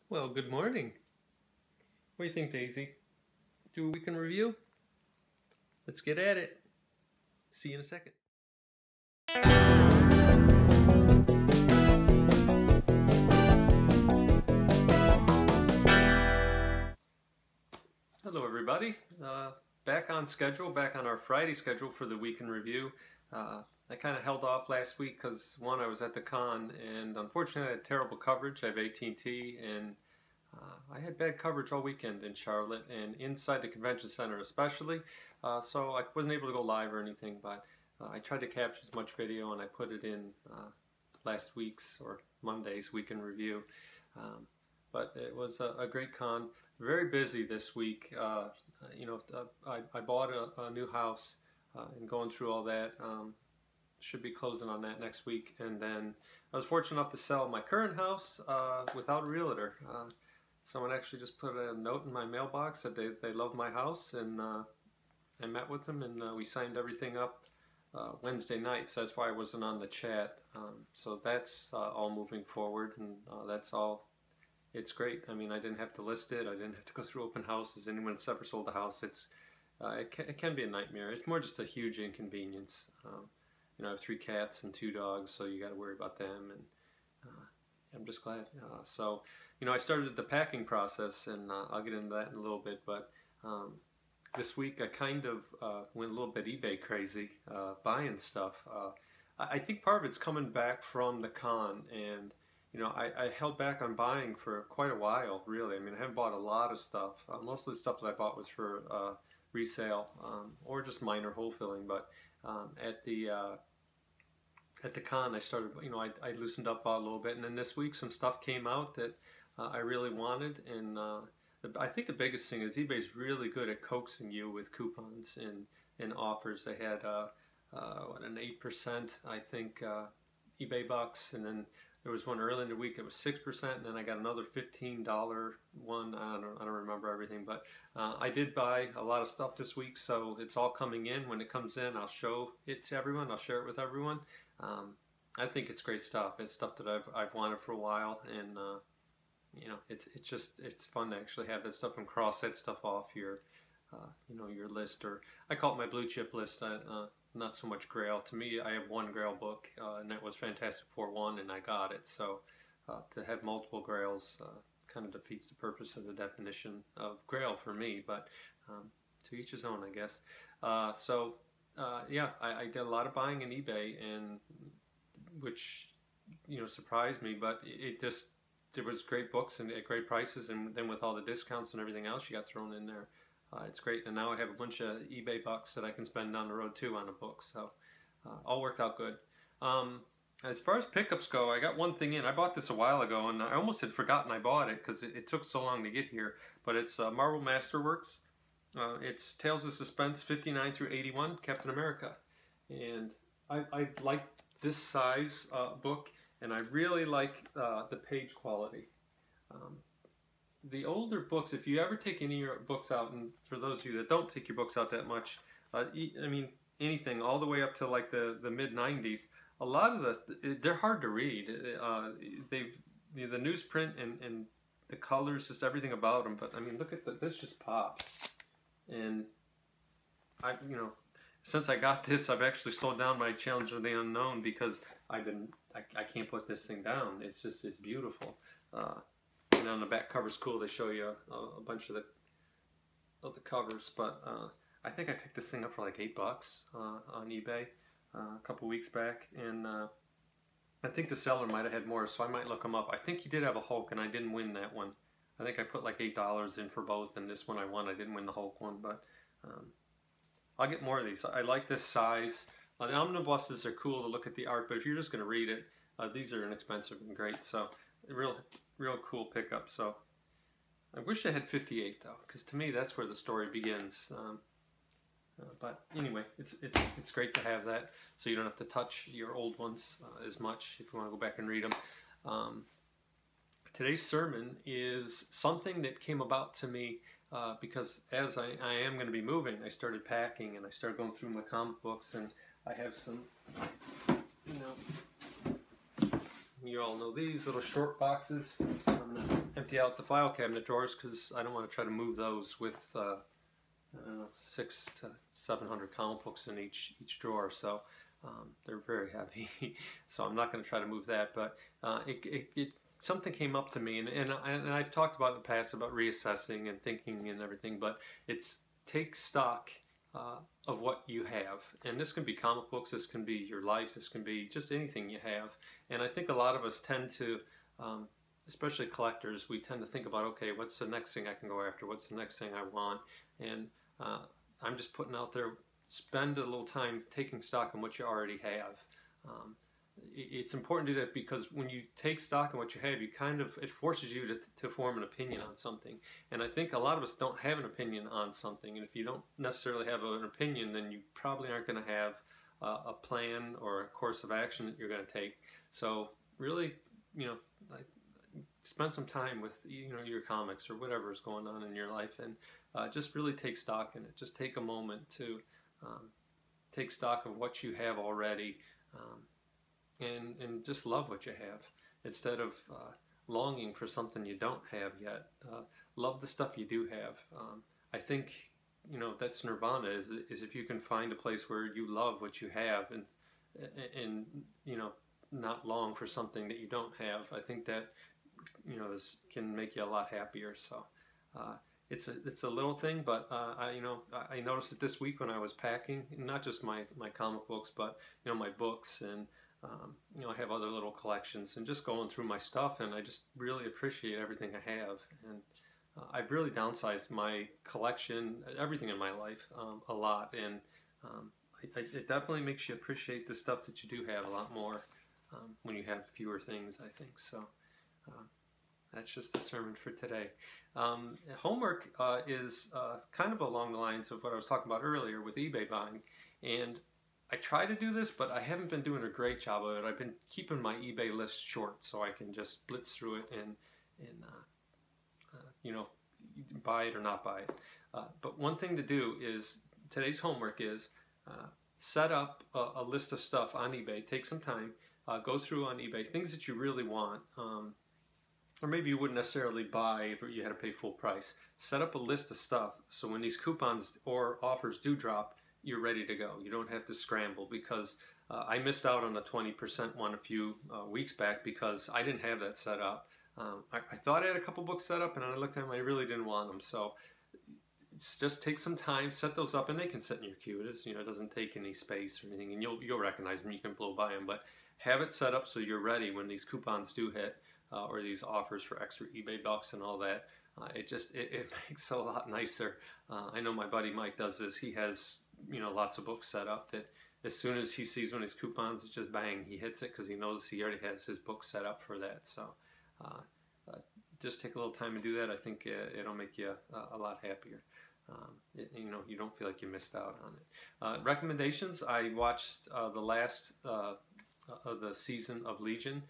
Well, good morning. What do you think, Daisy? Do a weekend review? Let's get at it. See you in a second. Hello, everybody. Back on schedule, back on our Friday schedule for the weekend review. I kind of held off last week because, one, I was at the con, and unfortunately I had terrible coverage. I have AT&T, and I had bad coverage all weekend in Charlotte and inside the convention center especially, so I wasn't able to go live or anything, but I tried to capture as much video and I put it in last week's or Monday's weekend review. But it was a great con. Very busy this week. I bought a new house and going through all that. Should be closing on that next week, and then I was fortunate enough to sell my current house without a realtor. Someone actually just put a note in my mailbox that they love my house, and I met with them and we signed everything up Wednesday night, so that's why I wasn't on the chat. So that's all moving forward, and that's all. It's great. I mean, I didn't have to list it. I didn't have to go through open houses. Anyone that's ever sold a house, it can be a nightmare. It's more just a huge inconvenience. I have 3 cats and 2 dogs, so you got to worry about them, and I'm just glad. I started the packing process, and I'll get into that in a little bit, but this week I kind of went a little bit eBay crazy, buying stuff. I think part of it's coming back from the con, and I held back on buying for quite a while, really. I mean, I haven't bought a lot of stuff. Most of the stuff that I bought was for resale or just minor hole filling, but at the con I started, I loosened up a little bit, and then this week some stuff came out that I really wanted, and I think the biggest thing is eBay's really good at coaxing you with coupons and offers. They had an 8%, I think, eBay bucks, and then there was one early in the week, it was 6%, and then I got another $15 one. I don't remember everything, but I did buy a lot of stuff this week, so it's all coming in. When it comes in, I'll show it to everyone. I'll share it with everyone. I think it's great stuff. It's stuff that I've wanted for a while, and it's fun to actually have that stuff and cross that stuff off your your list, or I call it my blue chip list. Not so much Grail. To me, I have one Grail book, and that was Fantastic Four 1, and I got it. So to have multiple Grails kind of defeats the purpose of the definition of Grail for me, but to each his own, I guess. Yeah, I did a lot of buying in eBay, and which surprised me, but there was great books and at great prices, and then with all the discounts and everything else you got thrown in there, it's great. And now I have a bunch of eBay bucks that I can spend down the road too on a book, so all worked out good. As far as pickups go, I got one thing in. I bought this a while ago, and I almost had forgotten I bought it because it took so long to get here, but it's Marvel Masterworks. It's Tales of Suspense 59 through 81, Captain America, and I like this size book, and I really like the page quality. The older books, if you ever take any of your books out, and for those of you that don't take your books out that much, I mean, anything all the way up to like the mid-90s, a lot of they're hard to read. The newsprint and the colors, just everything about them. But I mean, look at this just pops. And since I got this, I've actually slowed down my Challenge of the Unknown because I can't put this thing down. It's beautiful. And on the back cover's cool. They show you a bunch of the covers, but I think I picked this thing up for like $8 on eBay a couple weeks back, and I think the seller might have had more, so I might look him up. I think he did have a Hulk, and I didn't win that one. I think I put like $8 in for both, and this one I won. I didn't win the Hulk one, but I'll get more of these. I like this size. The omnibuses are cool to look at the art, but if you're just going to read it, these are inexpensive and great. So real cool pickup. So I wish I had 58 though, because to me that's where the story begins. But anyway, it's great to have that, so you don't have to touch your old ones as much if you want to go back and read them. Today's sermon is something that came about to me because as I am going to be moving, I started packing and I started going through my comic books, and I have some, you all know these little short boxes. I'm not empty out the file cabinet drawers because I don't want to try to move those with 600 to 700 comic books in each drawer. So they're very heavy. So I'm not going to try to move that. But something came up to me, and I've talked about it in the past about reassessing and thinking and everything. But it's take stock of what you have, and this can be comic books, this can be your life, this can be just anything you have. And I think a lot of us tend to, especially collectors, we tend to think about, okay, what's the next thing I can go after? What's the next thing I want? And I'm just putting out there, spend a little time taking stock on what you already have. It's important to do that because when you take stock on what you have, it forces you to form an opinion on something. And I think a lot of us don't have an opinion on something. And if you don't necessarily have an opinion, then you probably aren't going to have a plan or a course of action that you're going to take. So really, spend some time with your comics or whatever is going on in your life, and just really take stock in it. Just take a moment to take stock of what you have already. And just love what you have instead of longing for something you don't have yet. Love the stuff you do have. I think that's nirvana is if you can find a place where you love what you have and not long for something that you don't have. I think that can make you a lot happier. So it's a little thing, but I noticed it this week when I was packing, not just my comic books, but my books, and I have other little collections, and just going through my stuff, and I just really appreciate everything I have. And I've really downsized my collection, everything in my life, a lot, and it definitely makes you appreciate the stuff that you do have a lot more when you have fewer things, I think. So that's just the sermon for today. Homework is kind of along the lines of what I was talking about earlier with eBay buying, and I try to do this, but I haven't been doing a great job of it. I've been keeping my eBay list short so I can just blitz through it and buy it or not buy it. But one thing to do is, today's homework is set up a list of stuff on eBay. Take some time, go through on eBay, things that you really want, or maybe you wouldn't necessarily buy if you had to pay full price. Set up a list of stuff so when these coupons or offers do drop, you're ready to go. You don't have to scramble, because I missed out on a 20% one a few weeks back because I didn't have that set up. I thought I had a couple books set up, and I looked at them, I really didn't want them. So just take some time, set those up, and they can sit in your queue. It doesn't take any space or anything, and you'll recognize them. You can blow by them, but have it set up so you're ready when these coupons do hit, or these offers for extra eBay bucks and all that. It makes it a lot nicer. I know my buddy Mike does this. He has lots of books set up that as soon as he sees one of his coupons, it's just bang, he hits it because he knows he already has his book set up for that. So just take a little time to do that. I think it'll make you a lot happier. You don't feel like you missed out on it. Recommendations: I watched the last of the season of Legion.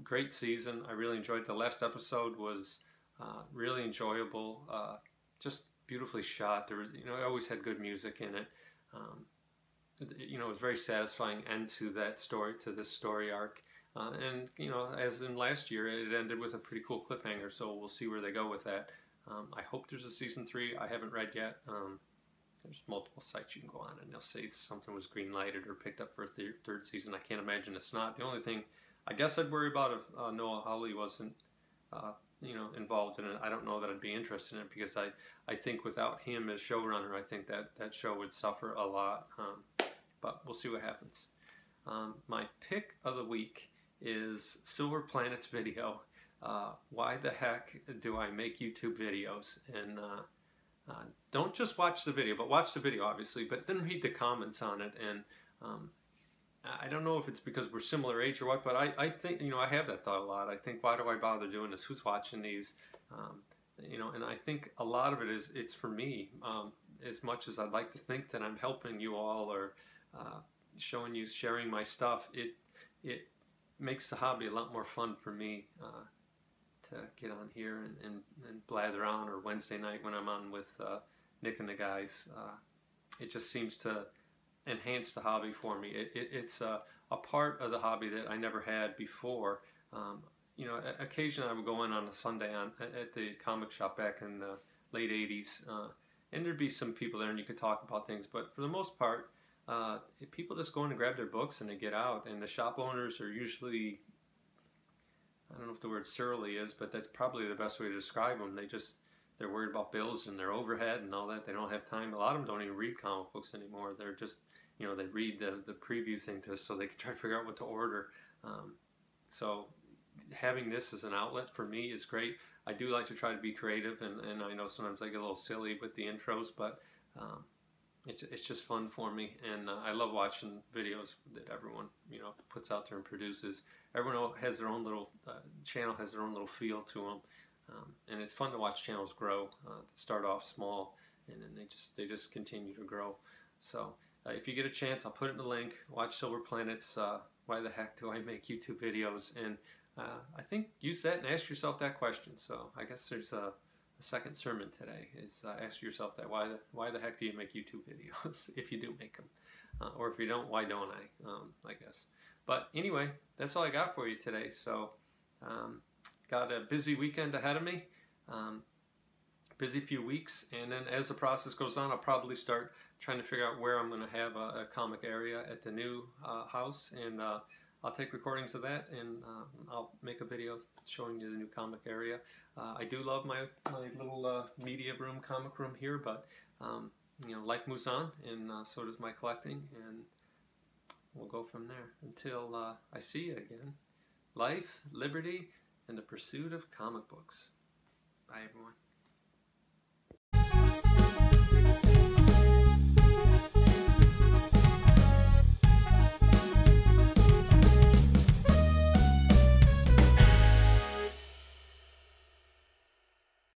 Great season. I really enjoyed it. The last episode was really enjoyable. Just beautifully shot. There was, I always had good music in it. It was very satisfying end to that story, to this story arc. And as in last year, it ended with a pretty cool cliffhanger. So we'll see where they go with that. I hope there's a season 3. I haven't read yet. There's multiple sites you can go on, and they'll say something was green-lighted or picked up for a third season. I can't imagine it's not. The only thing I guess I'd worry about if Noah Hawley wasn't involved in it. I don't know that I'd be interested in it, because I think without him as showrunner, I think that show would suffer a lot. But we'll see what happens. My pick of the week is Silver Planet's video. Why the heck do I make YouTube videos? And don't just watch the video, but watch the video obviously, but then read the comments on it. And I don't know if it's because we're similar age or what, but I think, I have that thought a lot. I think, why do I bother doing this? Who's watching these? And I think a lot of it is, it's for me. As much as I'd like to think that I'm helping you all, or sharing my stuff, it makes the hobby a lot more fun for me to get on here and blather on, or Wednesday night when I'm on with Nick and the guys. It just seems to enhance the hobby for me. It's a part of the hobby that I never had before. occasionally I would go in on a Sunday at the comic shop back in the late 80s, and there'd be some people there and you could talk about things, but for the most part, people just go in and grab their books and they get out, and the shop owners are usually, I don't know if the word surly is, but that's probably the best way to describe them. They're worried about bills and their overhead and all that. They don't have time. A lot of them don't even read comic books anymore. They're just, they read the preview thing to us so they can try to figure out what to order. So having this as an outlet for me is great. I do like to try to be creative, and I know sometimes I get a little silly with the intros, but it's just fun for me, and I love watching videos that everyone puts out there and produces. Everyone has their own little channel, has their own little feel to them, and it's fun to watch channels grow. Start off small, and then they just continue to grow. So if you get a chance, I'll put it in the link. Watch Silver Planet's Why the Heck Do I Make YouTube Videos? And I think use that and ask yourself that question. So I guess there's a second sermon today is ask yourself that, why the heck do you make YouTube videos if you do make them? Or if you don't, why don't I guess. But anyway, that's all I got for you today. So got a busy weekend ahead of me, busy few weeks, and then as the process goes on, I'll probably start trying to figure out where I'm going to have a comic area at the new house, and I'll take recordings of that, and I'll make a video showing you the new comic area. I do love my little media room, comic room here, but life moves on, and so does my collecting, and we'll go from there until I see you again. Life, liberty, and the pursuit of comic books. Bye, everyone.